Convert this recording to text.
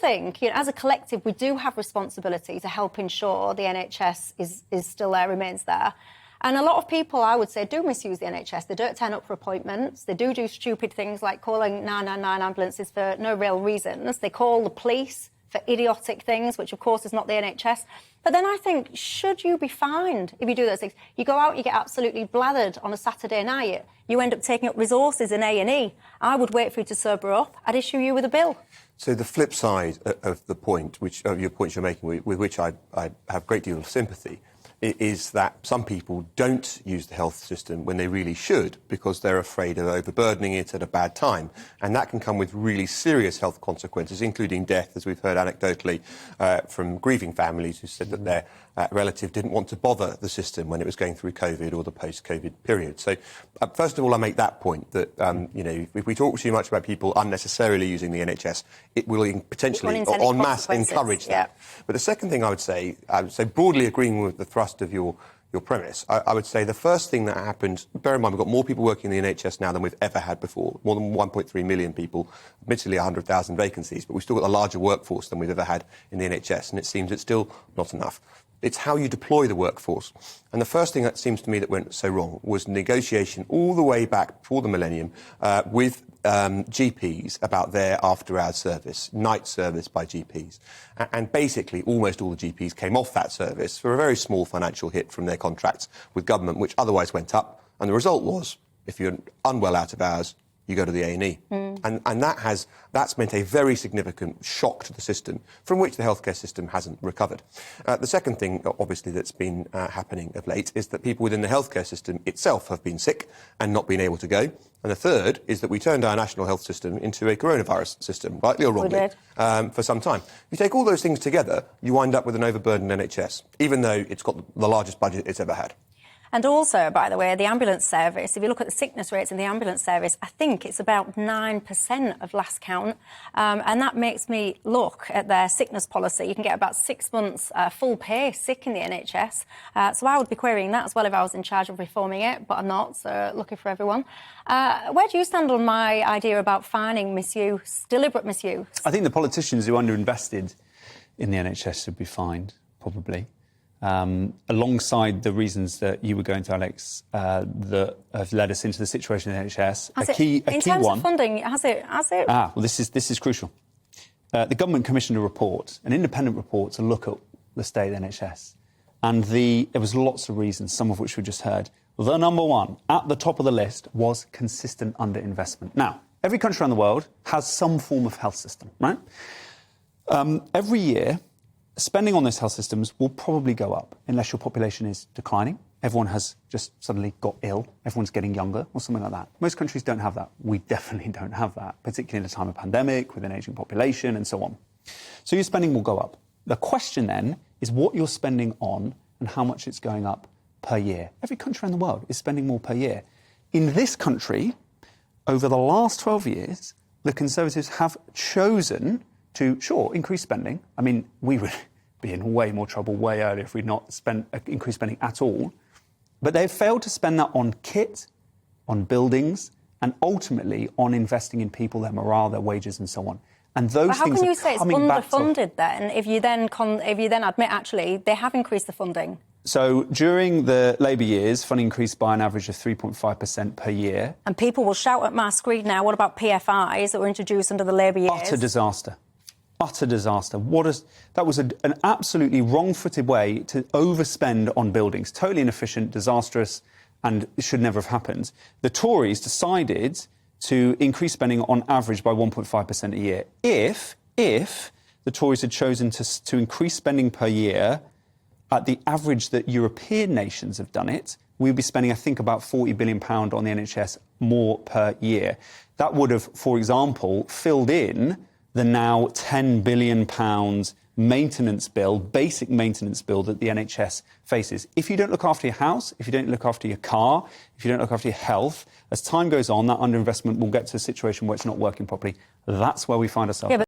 think, as a collective, we do have responsibility to help ensure the NHS is still there, remains there. And a lot of people, I would say, do misuse the NHS. They don't turn up for appointments. They do stupid things like calling 999 ambulances for no real reasons. They call the police for idiotic things, which, of course, is not the NHS. But then I think, should you be fined if you do those things? You go out, you get absolutely blathered on a Saturday night. You end up taking up resources in A&E. I would wait for you to sober up. I'd issue you with a bill. So the flip side of the point, of your points you're making, with which I have a great deal of sympathy, is that some people don't use the health system when they really should because they're afraid of overburdening it at a bad time. And that can come with really serious health consequences, including death, as we've heard anecdotally from grieving families who said that their relative didn't want to bother the system when it was going through COVID or the post-COVID period. So, first of all, I make that point that, if we talk too much about people unnecessarily using the NHS, it will potentially, en masse, encourage that. Yeah. But the second thing I would say, broadly agreeing with the thrust of your premise, I would say the first thing that happened, bear in mind we've got more people working in the NHS now than we've ever had before, more than 1.3 million people, admittedly 100,000 vacancies, but we've still got a larger workforce than we've ever had in the NHS, and it seems it's still not enough. It's how you deploy the workforce. And the first thing that seems to me that went so wrong was negotiation all the way back before the millennium with GPs about their after-hours service, night service by GPs. And basically, almost all the GPs came off that service for a very small financial hit from their contracts with government, which otherwise went up. And the result was, if you're unwell out of hours, you go to the A&E. And that's meant a very significant shock to the system, from which the healthcare system hasn't recovered. The second thing, obviously, that's been happening of late is that people within the healthcare system itself have been sick and not been able to go. And the third is that we turned our national health system into a coronavirus system, rightly or wrongly, for some time. If you take all those things together, you wind up with an overburdened NHS, even though it's got the largest budget it's ever had. And also, by the way, the ambulance service, if you look at the sickness rates in the ambulance service, I think it's about 9% of last count. And that makes me look at their sickness policy. You can get about 6 months full pay sick in the NHS. So I would be querying that as well if I was in charge of reforming it, but I'm not, so lucky for everyone. Where do you stand on my idea about fining misuse, deliberate misuse? I think the politicians who underinvested in the NHS should be fined, probably. Alongside the reasons that you were going to, Alex, that have led us into the situation in the NHS, a key one. In terms of funding, has it? Well, this is crucial. The government commissioned a report, an independent report, to look at the state of the NHS, and there was lots of reasons, some of which we just heard. The number one at the top of the list was consistent underinvestment. Now, every country around the world has some form of health system, right? Every year, spending on those health systems will probably go up unless your population is declining. Everyone has just suddenly got ill. Everyone's getting younger or something like that. Most countries don't have that. We definitely don't have that, particularly in a time of pandemic with an ageing population and so on. So your spending will go up. The question then is what you're spending on and how much it's going up per year. Every country in the world is spending more per year. In this country, over the last 12 years, the Conservatives have chosen to, sure, increase spending. I mean, we would be in way more trouble way earlier if we'd not increased spending at all. But they've failed to spend that on kit, on buildings, and ultimately on investing in people, their morale, their wages, and so on. And those how things can you are say it's coming back underfunded then, if you then admit, actually, they have increased the funding? So during the Labour years, funding increased by an average of 3.5% per year. And people will shout at my screen now, what about PFIs that were introduced under the Labour years? Utter disaster. Utter disaster. That was an absolutely wrong-footed way to overspend on buildings. Totally inefficient, disastrous, and it should never have happened. The Tories decided to increase spending on average by 1.5% a year. If the Tories had chosen to increase spending per year at the average that European nations have done it, we'd be spending, I think, about £40 billion on the NHS more per year. That would have, for example, filled in the now £10 billion maintenance bill, basic maintenance bill that the NHS faces. If you don't look after your house, if you don't look after your car, if you don't look after your health, as time goes on, that underinvestment will get to a situation where it's not working properly. That's where we find ourselves.